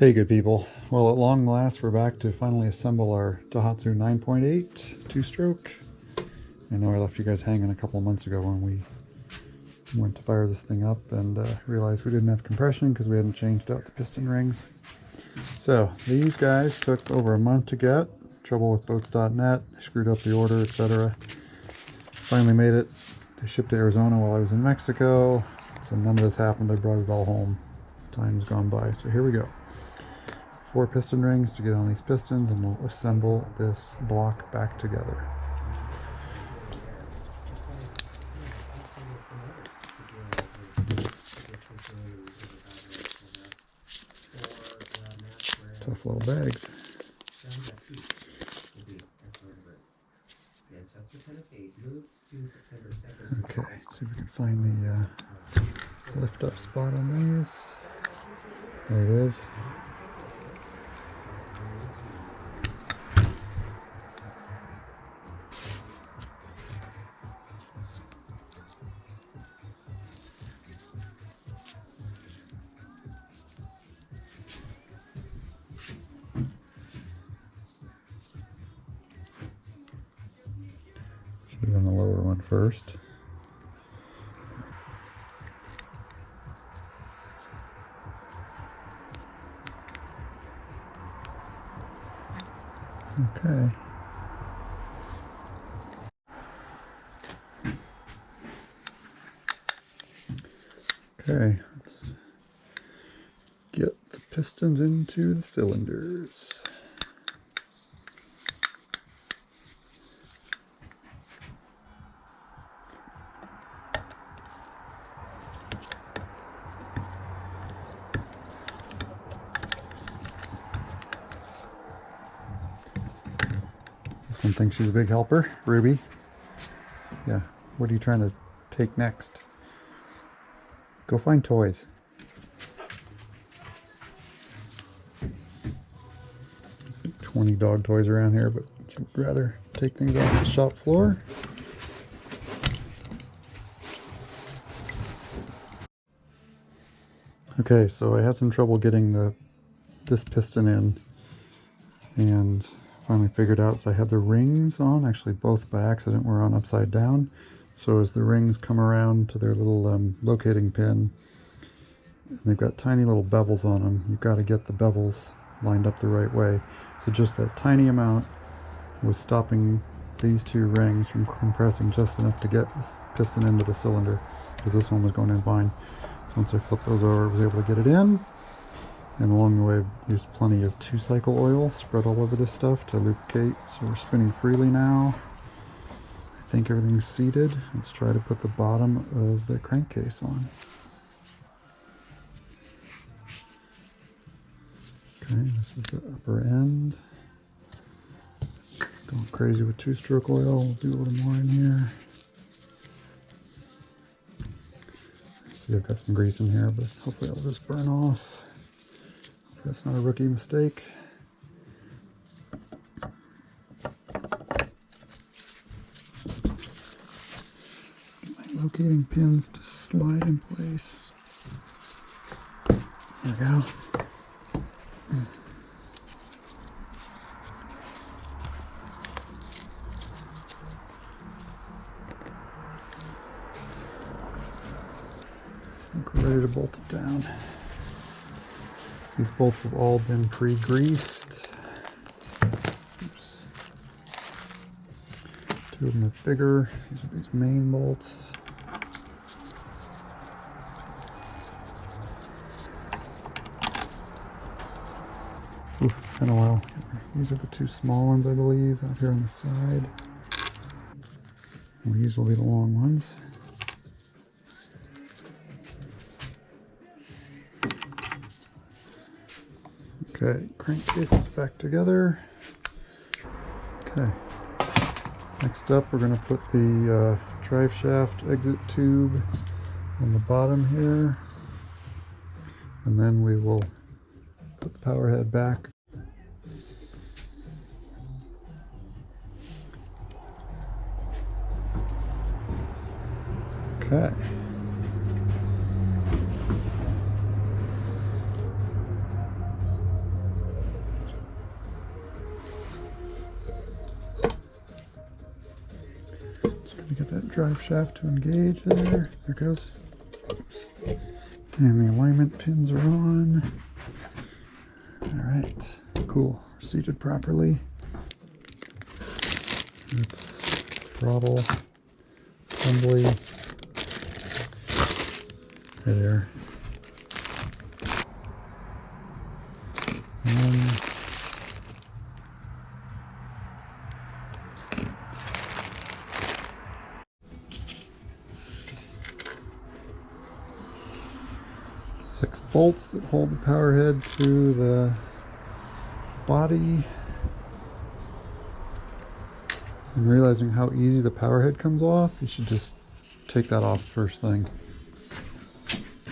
Hey good people, well at long last we're back to finally assemble our Tohatsu 9.8 two-stroke. I know I left you guys hanging a couple of months ago when we went to fire this thing up and realized we didn't have compression because we hadn't changed out the piston rings. So these guys took over a month to get, trouble with boats.net, screwed up the order, etc. Finally made it. They shipped to Arizona while I was in Mexico, so none of this happened. I brought it all home. Time's gone by, so here we go. 4 piston rings to get on these pistons, and we'll assemble this block back together. Tough little bags. Okay, see if we can find the lift up spot on these. There it is. Should be on the lower one first. Okay. Okay, let's get the pistons into the cylinders. This one thinks she's a big helper. Ruby. Yeah, what are you trying to take next? Go find toys. 20 dog toys around here, but you'd rather take things off the shop floor. Okay, so I had some trouble getting this piston in, and finally figured out that I had the rings on. Actually, both by accident were on upside down. So as the rings come around to their little locating pin, they've got tiny little bevels on them. You've got to get the bevels lined up the right way. So just that tiny amount was stopping these 2 rings from compressing just enough to get this piston into the cylinder, because this one was going in fine. So once I flipped those over, I was able to get it in. And along the way, I've used plenty of 2-cycle oil spread all over this stuff to lubricate. So we're spinning freely now. I think everything's seated. Let's try to put the bottom of the crankcase on. Okay, this is the upper end. Going crazy with 2-stroke oil. We'll do a little more in here. See, I've got some grease in here, but hopefully it'll just burn off. That's not a rookie mistake. Get my locating pins to slide in place. There we go. I think we're ready to bolt it down. These bolts have all been pre-greased. Oops. 2 of them are bigger. These are these main bolts. Ooh, kind of low. These are the 2 small ones, I believe, out here on the side. And these will be the long ones. Okay, crankcase is back together. Okay, next up we're going to put the drive shaft exit tube on the bottom here, and then we will put the power head back. Okay. that drive shaft to engage there. There it goes. And the alignment pins are on. Alright, cool. Seated properly. That's throttle assembly. Right there. And 6 bolts that hold the power head to the body. And realizing how easy the power head comes off, you should just take that off first thing.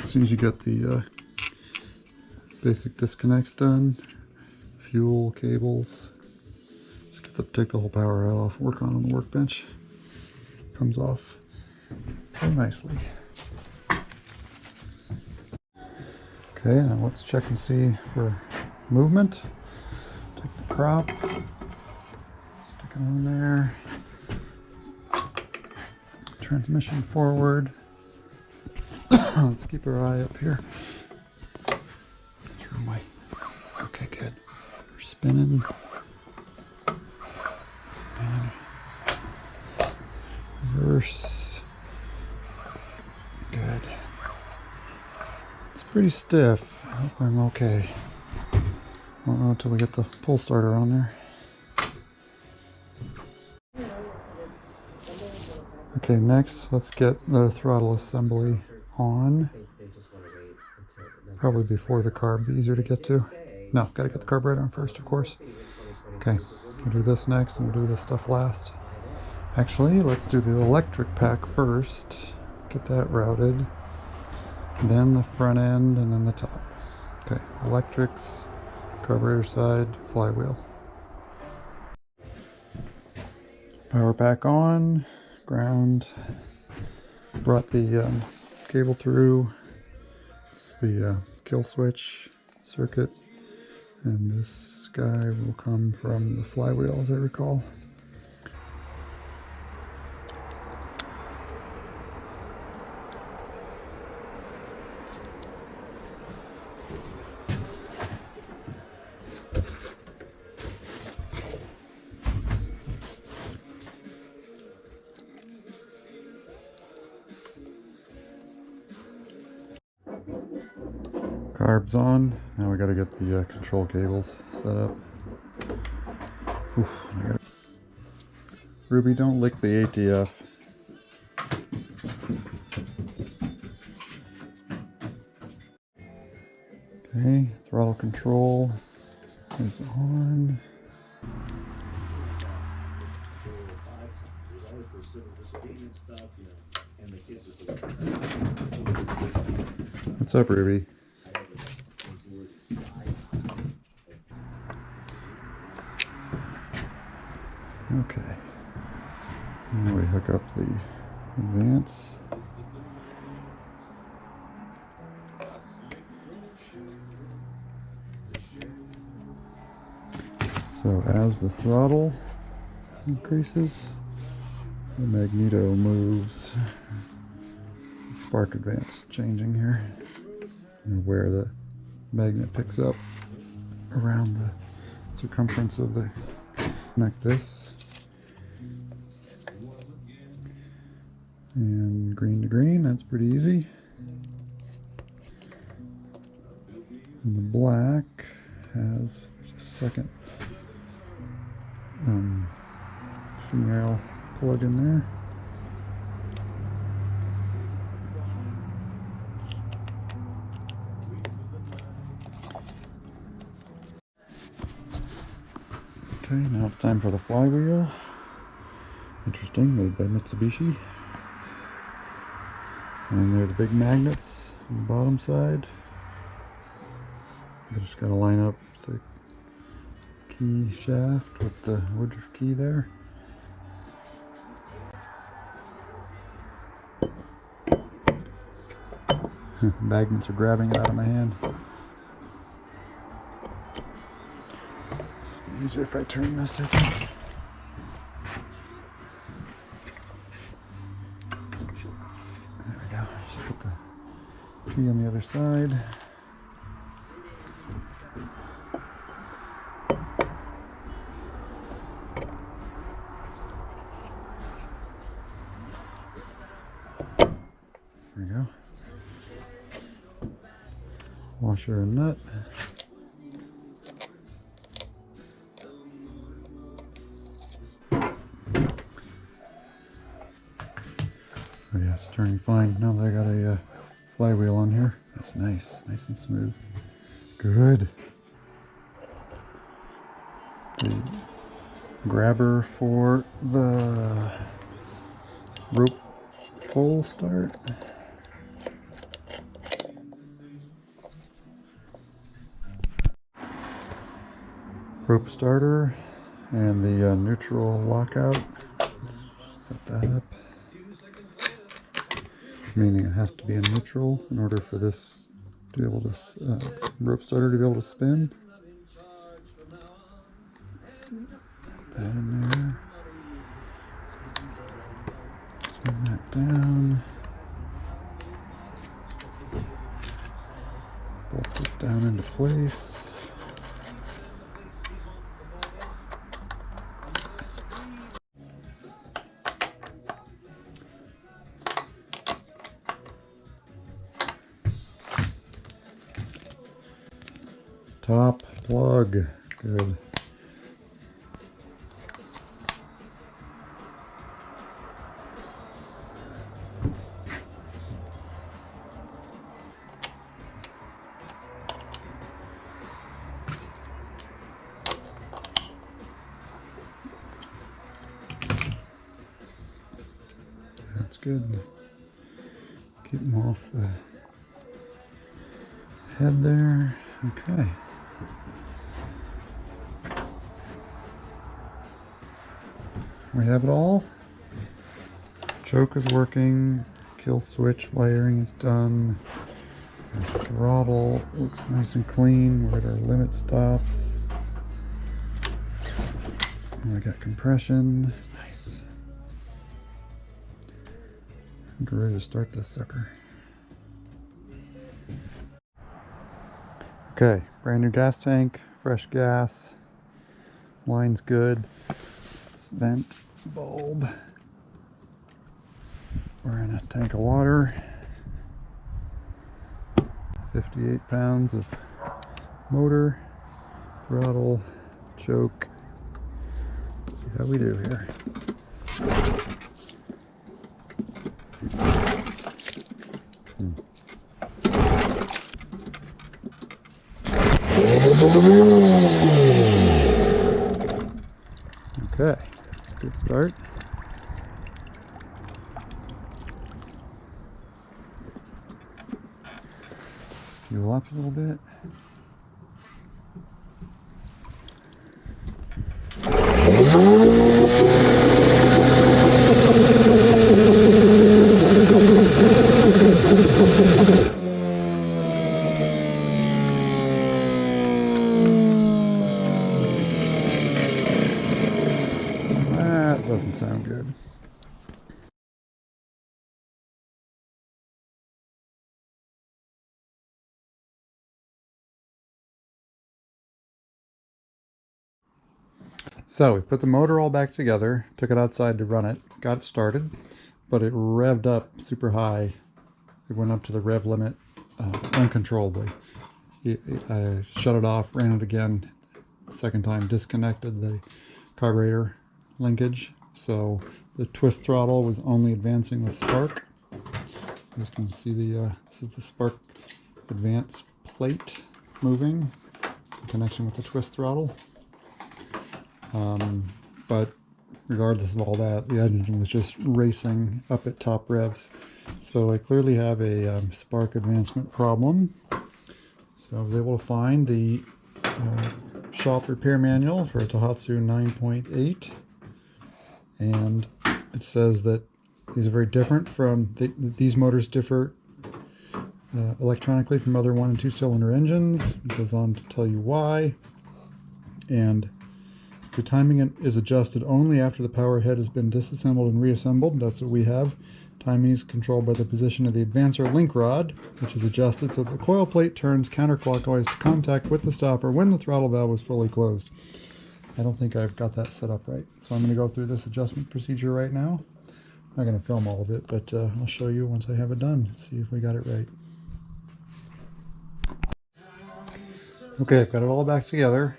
As soon as you get the basic disconnects done, fuel cables, just take the whole power head off, work on the workbench. Comes off so nicely. Okay, now let's check and see for movement. Take the prop, stick it on there. Transmission forward. Let's keep our eye up here. Turn away. Okay, good. We're spinning. And reverse. Good. It's pretty stiff. I hope I'm okay. Won't know until we get the pull starter on there. Okay, next let's get the throttle assembly on. Probably before the carb, be easier to get to. No, gotta get the carburetor on first, of course. Okay, we'll do this next and we'll do this stuff last. Actually, let's do the electric pack first. Get that routed. Then the front end and then the top. Okay, electrics, carburetor side, flywheel. Power pack on. Ground. Brought the cable through. This is the kill switch circuit, and this guy will come from the flywheel, as I recall. Carbs on. Now we got to get the control cables set up. Ruby, don't lick the ATF. Okay, throttle control is on. What's up, Ruby? Okay, now we hook up the advance. So as the throttle increases, the magneto moves. It's a spark advance changing here, and where the magnet picks up around the circumference of the. Connect this. And green to green, that's pretty easy. And the black has a second female plug in there. Okay, now it's time for the flywheel. Interesting, made by Mitsubishi. And there are the big magnets on the bottom side. I just gotta line up the key shaft with the Woodruff key there. Magnets are grabbing it out of my hand. It's easier if I turn this, I think. key on the other side. There we go. Washer and nut. Oh yeah, it's turning fine. Now that I got a flywheel on here, that's nice, nice and smooth. Good. The grabber for the rope pull start. Rope starter and the neutral lockout. Set that up. Meaning it has to be in neutral in order for this to be able to rope starter to be able to spin. Put that in there. Spin that down. Bolt this down into place. Top plug, good. That's good. Keep them off the head there. Okay. We have it all. Choke is working. Kill switch wiring is done. Our throttle looks nice and clean. We're at our limit stops. And we got compression. Nice. I'm ready to start this sucker. Okay, brand new gas tank, fresh gas. Line's good. Vent bulb. We're in a tank of water. 58 pounds of motor, throttle, choke. Let's see how we do here. Okay, good start. Fuel up a little bit. That doesn't sound good. So we put the motor all back together, took it outside to run it, got it started, but it revved up super high. It went up to the rev limit uncontrollably. I shut it off, ran it again, second time, disconnected the carburetor linkage. So the twist throttle was only advancing the spark. You can see this is the spark advance plate moving in connection with the twist throttle. But regardless of all that, the engine was just racing up at top revs. So I clearly have a spark advancement problem. So I was able to find the shop repair manual for a Tohatsu 9.8, and it says that these are very different from these motors differ electronically from other 1 and 2 cylinder engines. It goes on to tell you why, and the timing is adjusted only after the power head has been disassembled and reassembled. That's what we have. Timing is controlled by the position of the advancer link rod, which is adjusted so that the coil plate turns counterclockwise to contact with the stopper when the throttle valve is fully closed. I don't think I've got that set up right, so I'm going to go through this adjustment procedure right now. I'm not going to film all of it, but I'll show you once I have it done, see if we got it right. Okay, I've got it all back together.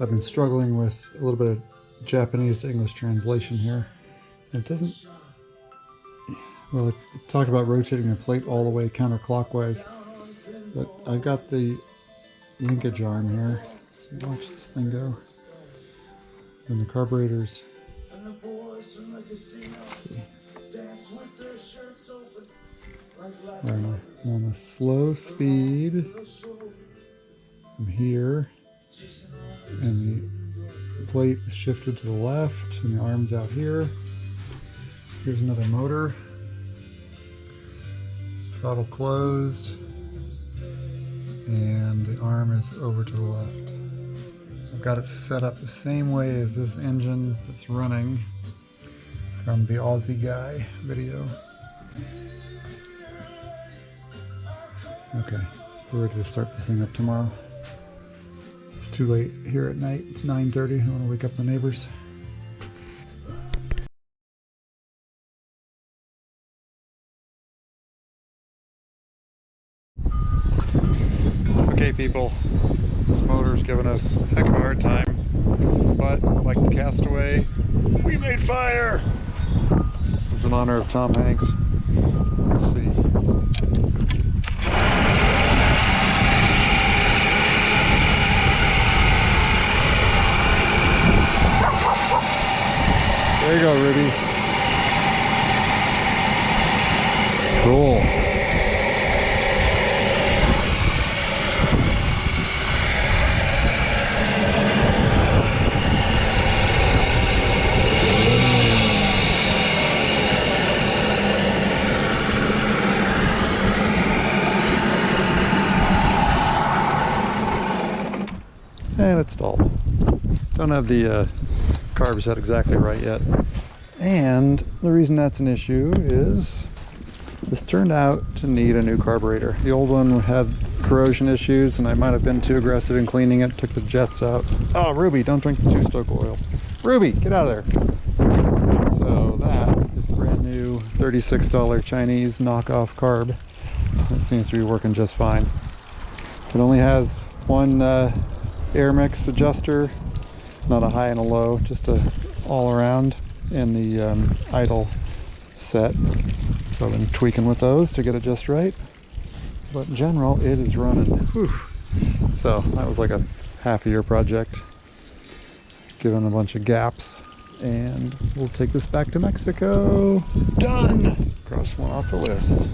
I've been struggling with a little bit of Japanese to English translation here. It doesn't, well, it talk about rotating the plate all the way counterclockwise, but I've got the linkage arm here. So watch this thing go. And the carburetors, let's see, I'm on a slow speed. I'm here, and the plate is shifted to the left, and the arm's out here. Here's another motor. Throttle closed, and the arm is over to the left. I've got it set up the same way as this engine that's running from the Aussie Guy video. Okay, we're ready to start this thing up tomorrow. It's too late here at night. It's 9:30. I want to wake up the neighbors. Okay, people. This motor's giving us a heck of a hard time, but like the Castaway, we made fire! This is in honor of Tom Hanks. Let's see. There you go, Ruby. Cool. And it's stalled. Don't have the carb set exactly right yet. And the reason that's an issue is this turned out to need a new carburetor. The old one had corrosion issues, and I might have been too aggressive in cleaning it, took the jets out. Oh, Ruby, don't drink the two-stroke oil. Ruby, get out of there. So that is a brand new $36 Chinese knockoff carb. It seems to be working just fine. It only has one air mix adjuster, not a high and a low, just a all around, and the idle set. So I've been tweaking with those to get it just right, but in general it is running. Whew. So that was like a half a year project, given a bunch of gaps, and we'll take this back to Mexico. Done! Cross one off the list.